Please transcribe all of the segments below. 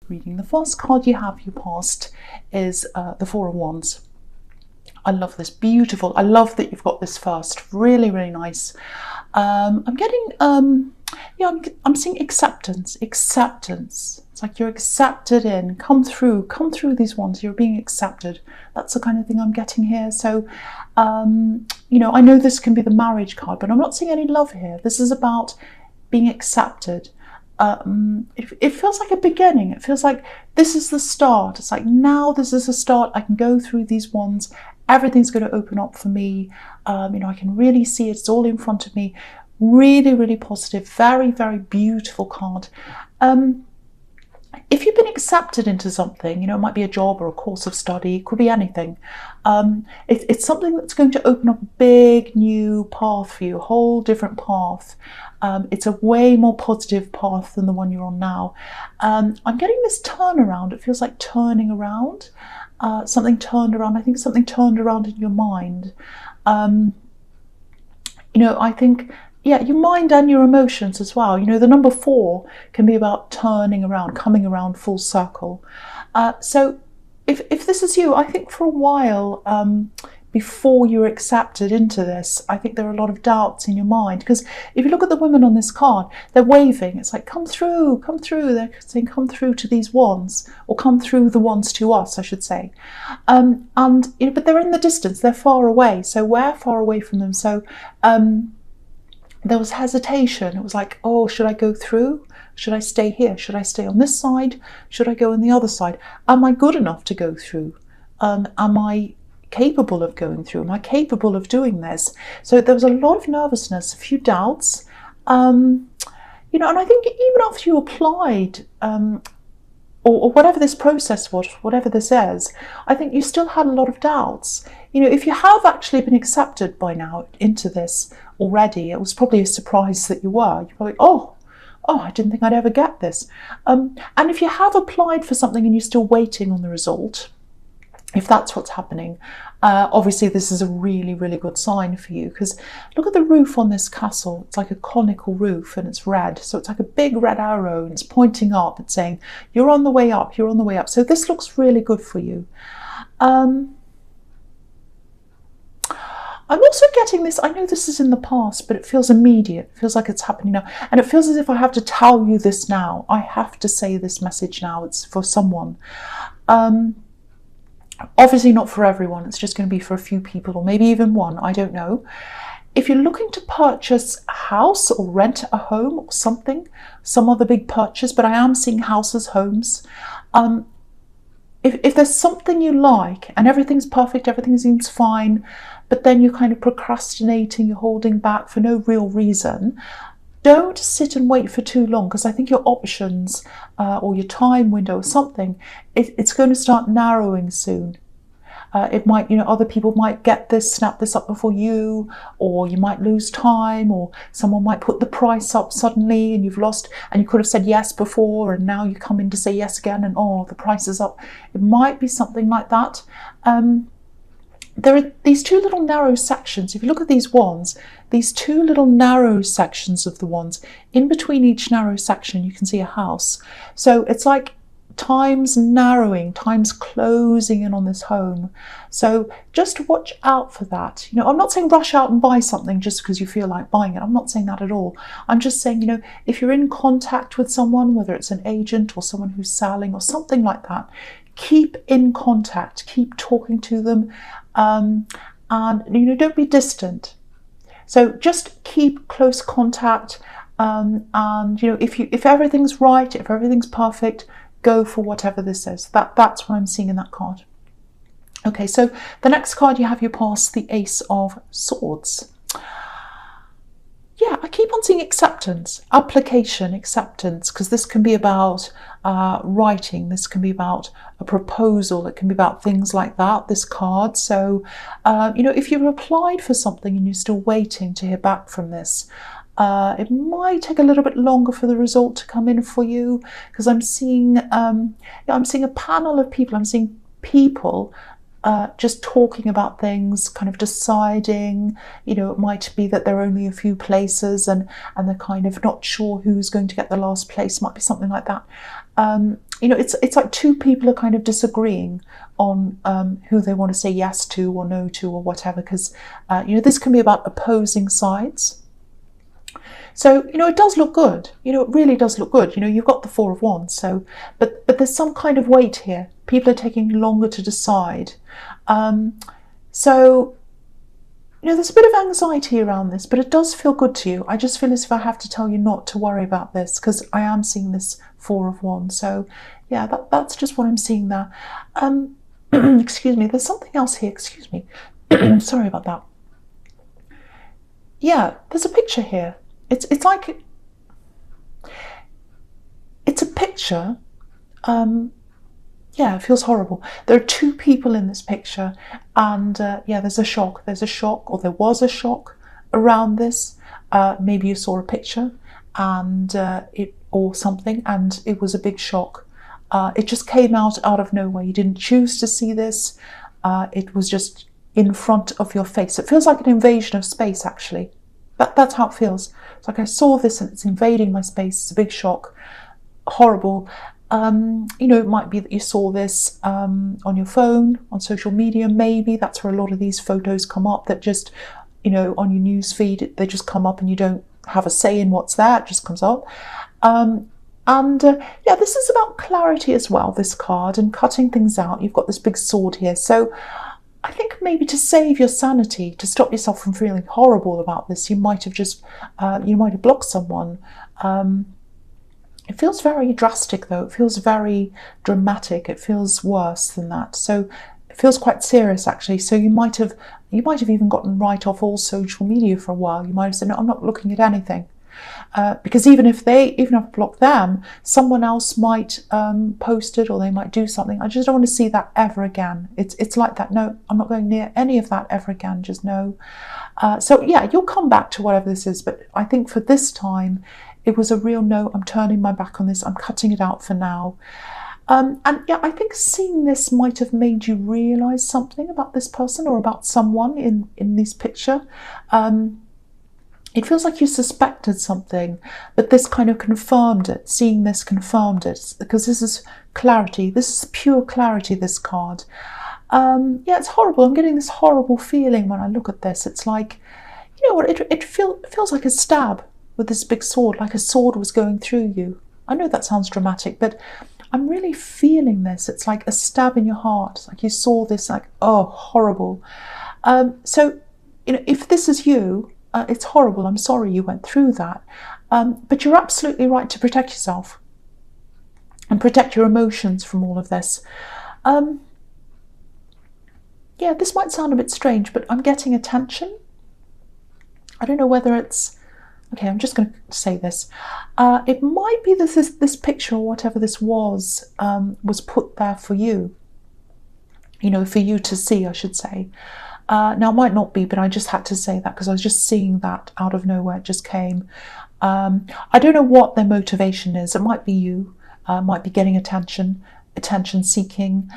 reading. The first card you have, your past, is the Four of Wands. I love this, beautiful. I love that you've got this first, really, really nice. I'm getting, yeah, I'm seeing acceptance. It's like you're accepted in, come through these ones, you're being accepted. That's the kind of thing I'm getting here. So, you know, I know this can be the marriage card, but I'm not seeing any love here. This is about being accepted. It feels like a beginning. It feels like this is the start. It's like, now this is a start. I can go through these ones. Everything's going to open up for me. You know, I can really see it. It's all in front of me. Really, really positive. Very, very beautiful card. If you've been accepted into something, you know, it might be a job or a course of study, it could be anything. It's something that's going to open up a big new path for you, a whole different path. It's a way more positive path than the one you're on now. I'm getting this turnaround. It feels like turning around. Something turned around. I think something turned around in your mind. You know, I think, yeah, your mind and your emotions as well. You know, the number 4 can be about turning around, coming around full circle. So if this is you, I think for a while, before you're accepted into this, I think there are a lot of doubts in your mind. Because if you look at the women on this card, they're waving. It's like, come through, come through. They're saying, come through to these wands, or come through the wands to us, I should say. And, you know, but they're in the distance, they're far away. So we're far away from them. So there was hesitation. It was like, oh, should I go through? Should I stay here? Should I stay on this side? Should I go on the other side? Am I good enough to go through? Am I capable of going through? Am I capable of doing this? So there was a lot of nervousness, a few doubts. You know, and I think even after you applied, or whatever this process was, whatever this is, I think you still had a lot of doubts. You know, if you have actually been accepted by now into this already, it was probably a surprise that you were. You're probably, oh, I didn't think I'd ever get this. And if you have applied for something and you're still waiting on the result, if that's what's happening, obviously this is a really, really good sign for you, because look at the roof on this castle. It's like a conical roof and it's red. So it's like a big red arrow and it's pointing up. It's saying, you're on the way up, you're on the way up. So this looks really good for you. I'm also getting this, I know this is in the past, but it feels immediate. It feels like it's happening now. And it feels as if I have to tell you this now. I have to say this message now. It's for someone. Obviously not for everyone. It's just going to be for a few people, or maybe even one. I don't know. If you're looking to purchase a house or rent a home or something, some other big purchase, but I am seeing houses, homes. If there's something you like and everything's perfect, everything seems fine, but then you're kind of procrastinating, you're holding back for no real reason, don't sit and wait for too long, because I think your options or your time window or something, it's going to start narrowing soon. It might, you know, other people might get this, snap this up before you, or you might lose time, or someone might put the price up suddenly and you've lost, and you could have said yes before and now you come in to say yes again and oh, the price is up. It might be something like that. There are these two little narrow sections. If you look at these wands, these two little narrow sections of the wands, in between each narrow section you can see a house. So it's like time's narrowing, time's closing in on this home. So just watch out for that. You know, I'm not saying rush out and buy something just because you feel like buying it. I'm not saying that at all. I'm just saying, you know, if you're in contact with someone, whether it's an agent or someone who's selling or something like that, keep in contact, keep talking to them, and, you know, don't be distant. So just keep close contact, and, you know, if everything's right, if everything's perfect, go for whatever this is. That's what I'm seeing in that card. Okay, so the next card you have, your past, the Ace of Swords. Yeah, I keep on seeing acceptance, application, acceptance, because this can be about writing, this can be about a proposal, it can be about things like that, this card. So, you know, if you've applied for something and you're still waiting to hear back from this, it might take a little bit longer for the result to come in for you, because I'm seeing, I'm seeing a panel of people, I'm seeing people just talking about things, kind of deciding, you know, it might be that there are only a few places and they're kind of not sure who's going to get the last place, might be something like that. it's like two people are kind of disagreeing on who they want to say yes to or no to or whatever, because this can be about opposing sides. So it does look good. It really does look good. You've got the Four of Wands. So, but there's some kind of weight here. People are taking longer to decide. So there's a bit of anxiety around this, but it does feel good to you. I just feel as if I have to tell you not to worry about this, because I am seeing this Four of Wands. So yeah, that's just what I'm seeing there. Excuse me, there's something else here. Excuse me. Sorry about that. Yeah, there's a picture here. It's like it's a picture. Yeah, it feels horrible. There are two people in this picture, and yeah, there's a shock. There's a shock, or there was a shock around this. Maybe you saw a picture, and or something, and it was a big shock. It just came out of nowhere. You didn't choose to see this. It was just in front of your face. It feels like an invasion of space, actually. That's how it feels. It's like I saw this and it's invading my space. It's a big shock. Horrible. It might be that you saw this on your phone, on social media, maybe. That's where a lot of these photos come up, that just, on your news feed, they just come up and you don't have a say in what's there. It just comes up. Yeah, this is about clarity as well, this card, and cutting things out. You've got this big sword here. So I think maybe to save your sanity, to stop yourself from feeling horrible about this, you might have just, you might have blocked someone. It feels very drastic, though. It feels very dramatic. It feels worse than that. So it feels quite serious, actually. So you might have even gotten right off all social media for a while. You might have said, no, I'm not looking at anything. Because even if I've blocked them, someone else might post it, or they might do something. I just don't want to see that ever again. It's like that. No, I'm not going near any of that ever again. Just no. So yeah, you'll come back to whatever this is. But I think for this time, it was a real no. I'm turning my back on this. I'm cutting it out for now. And yeah, I think seeing this might have made you realise something about this person or about someone in this picture. It feels like you suspected something, but this kind of confirmed it. Seeing this confirmed it, because this is clarity. This is pure clarity, this card. Yeah, it's horrible. I'm getting this horrible feeling when I look at this. It's like, what, it feels like a stab with this big sword, like a sword was going through you. I know that sounds dramatic, but I'm really feeling this. It's like a stab in your heart. It's like you saw this, like, oh, horrible. So, if this is you, it's horrible. I'm sorry you went through that. But you're absolutely right to protect yourself and protect your emotions from all of this. Yeah, this might sound a bit strange, but I'm getting attention. I don't know whether it's... Okay, I'm just going to say this. It might be that this picture, or whatever this was put there for you. For you to see, I should say. Now, it might not be, but I just had to say that because I was just seeing that out of nowhere. It just came. I don't know what their motivation is. It might be you. Might be getting attention seeking.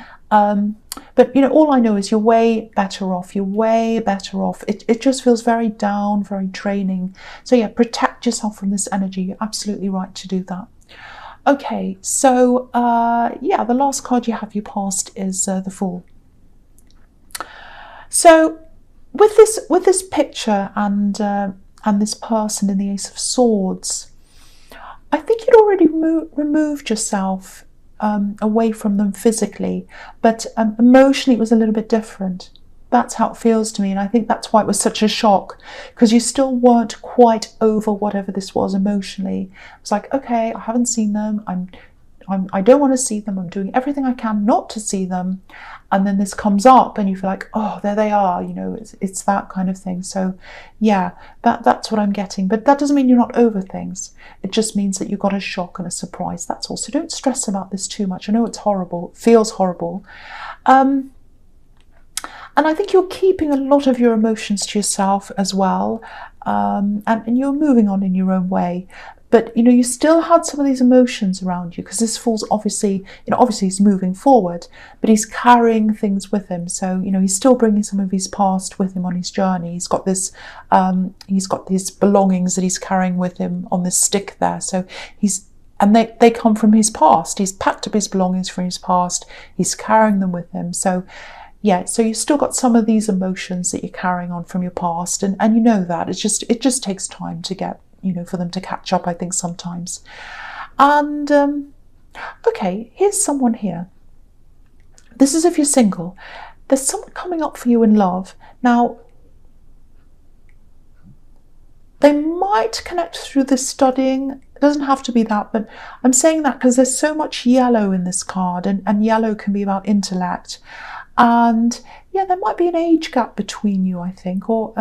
But, all I know is you're way better off. You're way better off. It just feels very down, very draining. So, yeah, protect yourself from this energy. You're absolutely right to do that. Okay, so, yeah, the last card you have, you passed, is the Fool. So with this picture and this person in the Ace of Swords, I think you'd already removed yourself away from them physically, but emotionally it was a little bit different. That's how it feels to me, and I think that's why it was such a shock, because you still weren't quite over whatever this was emotionally. It was like, okay, I haven't seen them. I don't want to see them. I'm doing everything I can not to see them. And then this comes up and you feel like, oh, there they are. It's that kind of thing. So yeah, that's what I'm getting. But that doesn't mean you're not over things. It just means that you got a shock and a surprise. That's all. So don't stress about this too much. I know it's horrible. It feels horrible. And I think you're keeping a lot of your emotions to yourself as well. And you're moving on in your own way. But, you still had some of these emotions around you, because this Fool's obviously he's moving forward, but he's carrying things with him. So, he's still bringing some of his past with him on his journey. He's got these belongings that he's carrying with him on this stick there. So he's and they come from his past. He's packed up his belongings from his past. He's carrying them with him. So yeah, so you've still got some of these emotions that you're carrying on from your past, and you know that. It just takes time to get, for them to catch up, I think, sometimes. And okay, here's someone here. This is if you're single. There's someone coming up for you in love. Now, they might connect through this studying. It doesn't have to be that, but I'm saying that because there's so much yellow in this card, and yellow can be about intellect. And yeah, there might be an age gap between you, I think, or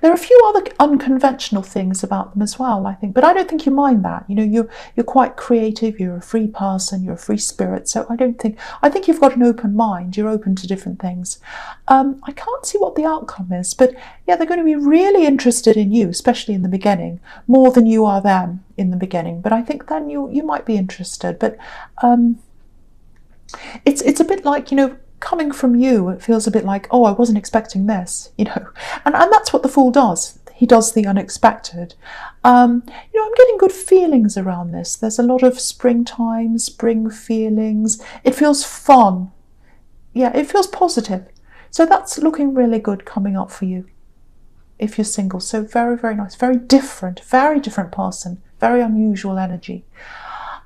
there are a few other unconventional things about them as well, I think, but I don't think you mind that. You're quite creative, you're a free person, you're a free spirit, so I think you've got an open mind, you're open to different things. I can't see what the outcome is, but yeah, they're going to be really interested in you, especially in the beginning, more than you are them in the beginning, but I think then you might be interested. But it's a bit like, coming from you, it feels a bit like, oh, I wasn't expecting this, and that's what the Fool does. He does the unexpected. I'm getting good feelings around this. There's a lot of springtime, spring feelings. It feels fun. Yeah, it feels positive. So that's looking really good coming up for you if you're single. So very, very nice, very different person, very unusual energy.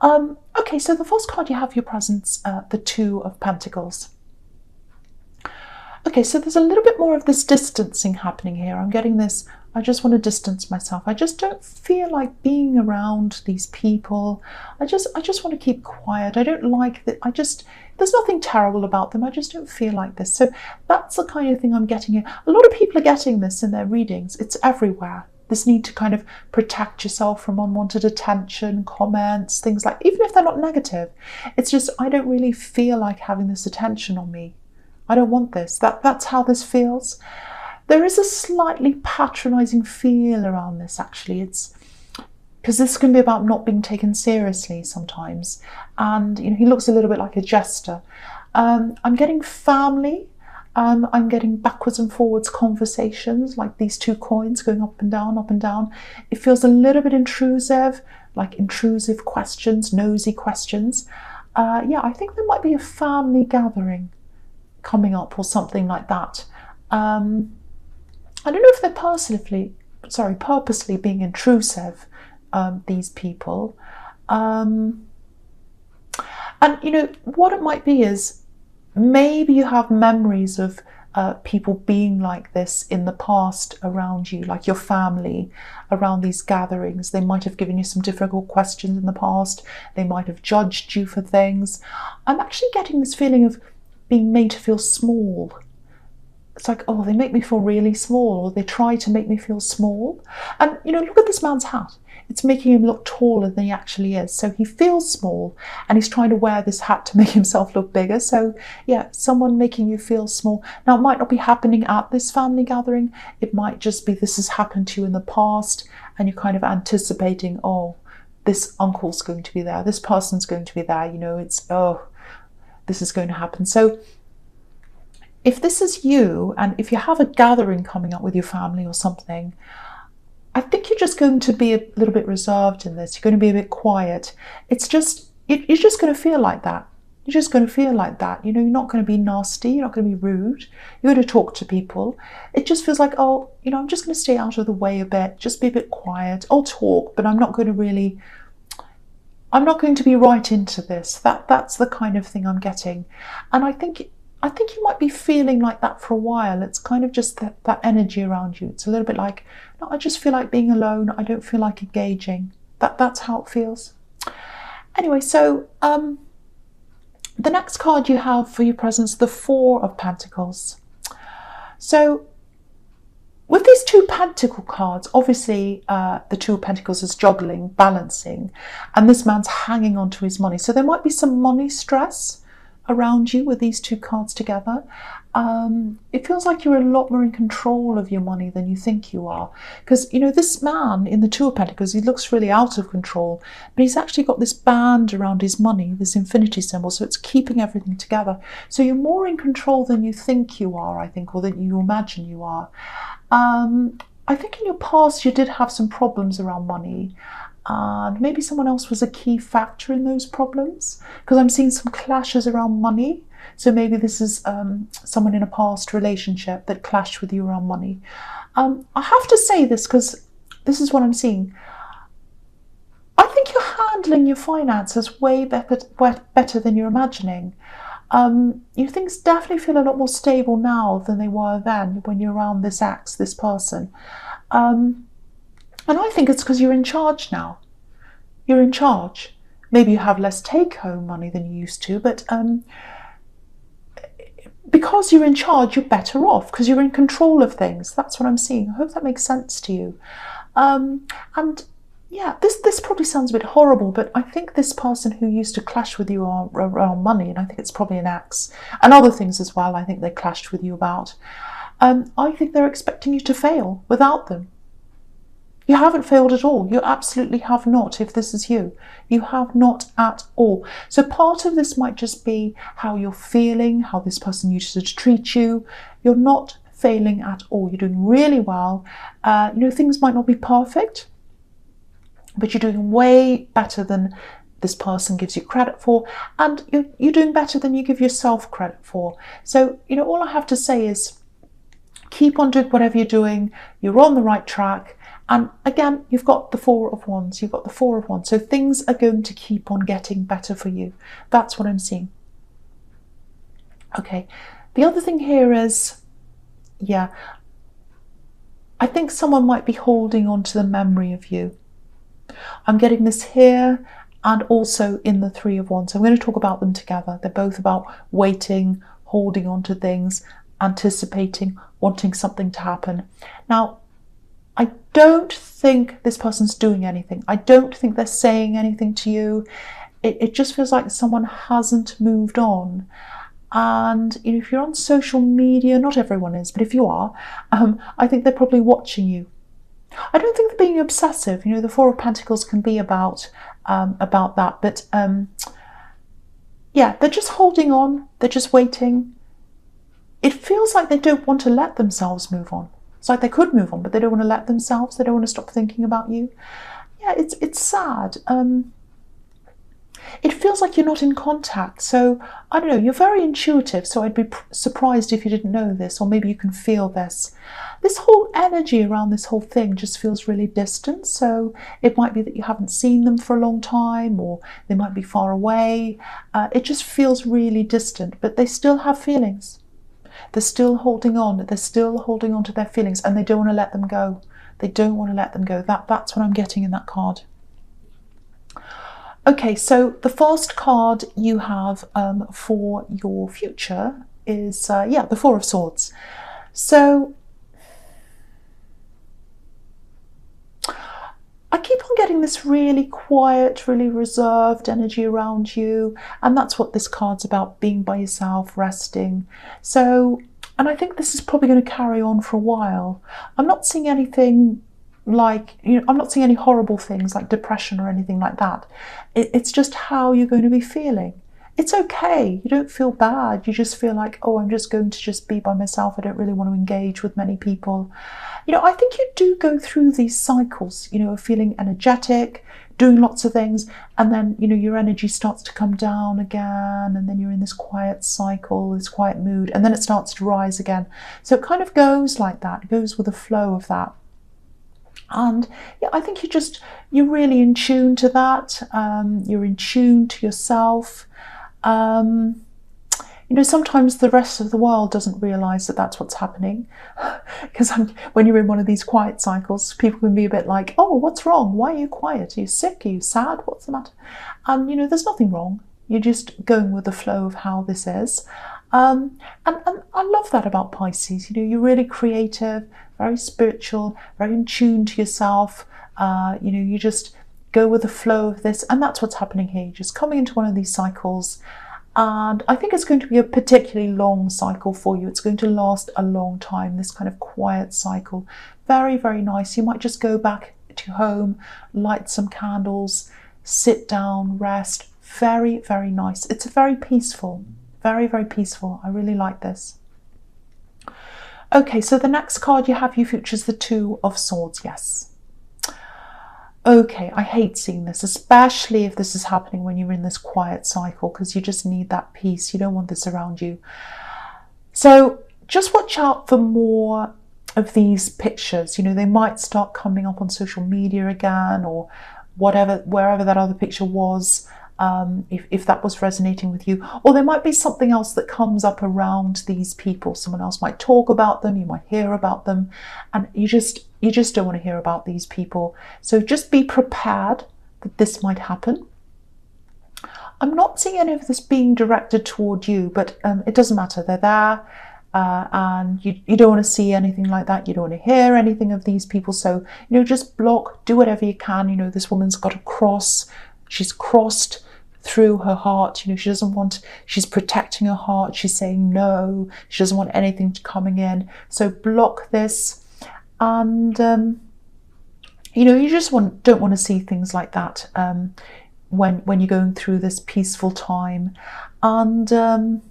Okay, so the first card you have for your presence, the Two of Pentacles. Okay, so there's a little bit more of this distancing happening here. I'm getting this, I just want to distance myself. I just don't feel like being around these people. I just want to keep quiet. I don't like that. There's nothing terrible about them. I just don't feel like this. So that's the kind of thing I'm getting here. A lot of people are getting this in their readings. It's everywhere. This need to kind of protect yourself from unwanted attention, comments, things like, even if they're not negative. It's just, I don't really feel like having this attention on me. I don't want this. That's how this feels. There is a slightly patronizing feel around this, actually. It's because this can be about not being taken seriously sometimes. And he looks a little bit like a jester. I'm getting family. I'm getting backwards and forwards conversations, like these two coins going up and down, up and down. It feels a little bit intrusive, like intrusive questions, nosy questions. Yeah, I think there might be a family gathering coming up or something like that. I don't know if they're purposely being intrusive, these people. And what it might be is maybe you have memories of people being like this in the past around you, like your family around these gatherings. They might have given you some difficult questions in the past. They might have judged you for things. I'm actually getting this feeling of being made to feel small. It's like, oh, they make me feel really small, or they try to make me feel small. And look at this man's hat. It's making him look taller than he actually is. So he feels small, and he's trying to wear this hat to make himself look bigger. So yeah, someone making you feel small. Now, it might not be happening at this family gathering. It might just be this has happened to you in the past, and you're kind of anticipating, oh, this uncle's going to be there. This person's going to be there. It's, oh, this is going to happen. So if this is you, and if you have a gathering coming up with your family or something, I think you're just going to be a little bit reserved in this. You're going to be a bit quiet. It's just, you're just going to feel like that. You're just going to feel like that. You're not going to be nasty. You're not going to be rude. You're going to talk to people. It just feels like, oh, I'm just going to stay out of the way a bit. Just be a bit quiet. I'll talk, but I'm not going to be right into this. That's the kind of thing I'm getting. And I think you might be feeling like that for a while. It's kind of just that energy around you. It's a little bit like, no, I just feel like being alone. I don't feel like engaging. That's how it feels. Anyway, so the next card you have for your presence, the Four of Pentacles. So with these two Pentacle cards, obviously the Two of Pentacles is juggling, balancing, and this man's hanging on to his money. So there might be some money stress around you with these two cards together. It feels like you're a lot more in control of your money than you think you are. Because, this man in the Two of Pentacles, he looks really out of control, but he's actually got this band around his money, this infinity symbol, so it's keeping everything together. So you're more in control than you think you are, I think, or than you imagine you are. I think in your past you did have some problems around money. and maybe someone else was a key factor in those problems, because I'm seeing some clashes around money. So maybe this is someone in a past relationship that clashed with you around money. I have to say this because this is what I'm seeing. I think you're handling your finances way better than you're imagining. Your things definitely feel a lot more stable now than they were then when you're around this ex, this person. And I think it's because you're in charge now. You're in charge. Maybe you have less take-home money than you used to, but because you're in charge, you're better off because you're in control of things. That's what I'm seeing. I hope that makes sense to you. And yeah, this probably sounds a bit horrible, but I think this person who used to clash with you around money, and I think it's probably an ex, and other things as well, I think they clashed with you about. I think they're expecting you to fail without them. You haven't failed at all. You absolutely have not, if this is you. You have not at all. So part of this might just be how you're feeling, how this person used to treat you. You're not failing at all. You're doing really well. Things might not be perfect, but you're doing way better than this person gives you credit for, and you're doing better than you give yourself credit for. So, all I have to say is keep on doing whatever you're doing. You're on the right track. And again, you've got the Four of Wands. You've got the Four of Wands. So things are going to keep on getting better for you. That's what I'm seeing. Okay. The other thing here is, yeah, I think someone might be holding on to the memory of you. I'm getting this here and also in the Three of Wands. I'm going to talk about them together. They're both about waiting, holding on to things, anticipating, wanting something to happen. Now, I don't think this person's doing anything. I don't think they're saying anything to you. It just feels like someone hasn't moved on. And if you're on social media, not everyone is, but if you are, I think they're probably watching you. I don't think they're being obsessive. The Four of Pentacles can be about that. But yeah, they're just holding on. They're just waiting. It feels like they don't want to let themselves move on. It's like they could move on, but they don't want to let themselves. They don't want to stop thinking about you. Yeah, it's sad. It feels like you're not in contact. So, I don't know, you're very intuitive. So I'd be surprised if you didn't know this, or maybe you can feel this. This whole energy around this whole thing just feels really distant. So it might be that you haven't seen them for a long time, or they might be far away. It just feels really distant, but they still have feelings. They're still holding on. They're still holding on to their feelings, and they don't want to let them go. They don't want to let them go. That's what I'm getting in that card. Okay, so the first card you have for your future is, the Four of Swords. So I keep on getting this really quiet, really reserved energy around you. And that's what this card's about, being by yourself, resting. So, and I think this is probably going to carry on for a while. I'm not seeing anything like, I'm not seeing any horrible things like depression or anything like that. It's just how you're going to be feeling. It's okay. You don't feel bad. You just feel like, oh, I'm just going to just be by myself. I don't really want to engage with many people. I think you do go through these cycles, of feeling energetic, doing lots of things, and then, your energy starts to come down again, and then you're in this quiet cycle, this quiet mood, and then it starts to rise again. So it kind of goes like that. It goes with the flow of that. And yeah, I think you're really in tune to that. You're in tune to yourself. Sometimes the rest of the world doesn't realise that that's what's happening. Because when you're in one of these quiet cycles, people can be a bit like, oh, what's wrong? Why are you quiet? Are you sick? Are you sad? What's the matter? And, there's nothing wrong. You're just going with the flow of how this is. And I love that about Pisces. You're really creative, very spiritual, very in tune to yourself. You just go with the flow of this. And that's what's happening here. You're just coming into one of these cycles. And I think it's going to be a particularly long cycle for you. It's going to last a long time, this kind of quiet cycle. Very, very nice. You might just go back to home, light some candles, sit down, rest. Very, very nice. It's very peaceful. Very, very peaceful. I really like this. Okay, so the next card you have, you features the Two of Swords. Yes. okay, I hate seeing this, especially if this is happening when you're in this quiet cycle, because you just need that peace. You don't want this around you. So just watch out for more of these pictures. You know, they might start coming up on social media again, or whatever, wherever that other picture was, if that was resonating with you. Or there might be something else that comes up around these people. Someone else might talk about them, you might hear about them, and you just don't want to hear about these people. So just be prepared that this might happen. I'm not seeing any of this being directed toward you, but it doesn't matter. They're there. And you don't want to see anything like that. You don't want to hear anything of these people. So, you know, just block, do whatever you can. You know, this woman's got a cross. She's crossed through her heart. You know, she doesn't want, she's protecting her heart. She's saying no. She doesn't want anything coming in. So block this. And, you know, you just don't want to see things like that when you're going through this peaceful time. And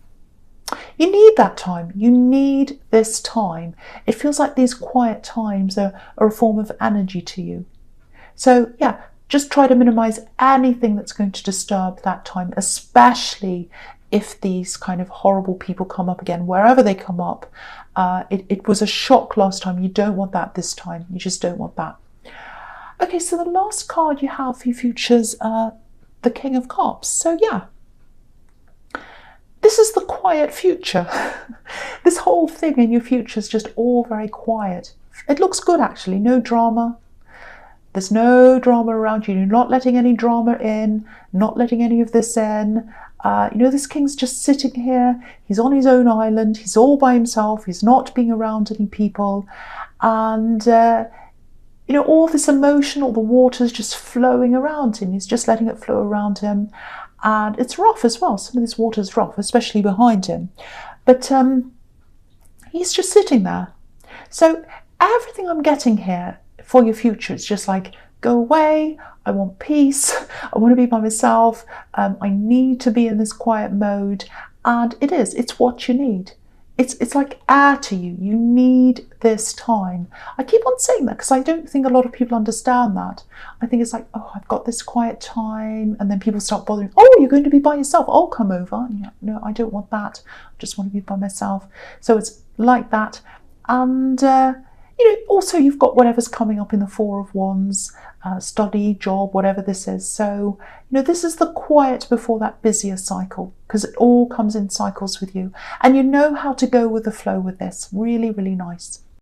you need that time. You need this time. It feels like these quiet times are a form of energy to you. So yeah, just try to minimize anything that's going to disturb that time, especially if these kind of horrible people come up again, wherever they come up. It was a shock last time. You don't want that this time. You just don't want that. Okay, so the last card you have for your futures, the King of Cups. So yeah, this is the quiet future. This whole thing in your future is just all very quiet. It looks good, actually. No drama. There's no drama around you. You're not letting any drama in, not letting any of this in. You know, this king's just sitting here. He's on his own island. He's all by himself. He's not being around any people. And, you know, all this emotion, all the water's just flowing around him. He's just letting it flow around him. And it's rough as well. Some of this water's rough, especially behind him. But he's just sitting there. So everything I'm getting here for your future is just like, go away. I want peace. I want to be by myself. I need to be in this quiet mode. And it is. It's what you need. It's like air to you. You need this time. I keep on saying that because I don't think a lot of people understand that. I think it's like, oh, I've got this quiet time, and then people start bothering. Oh, you're going to be by yourself. I'll come over. And you're like, no, I don't want that. I just want to be by myself. So it's like that. And you know, also you've got whatever's coming up in the Four of Wands, study, job, whatever this is. So, you know, this is the quiet before that busier cycle, because it all comes in cycles with you. And you know how to go with the flow with this. Really, really nice.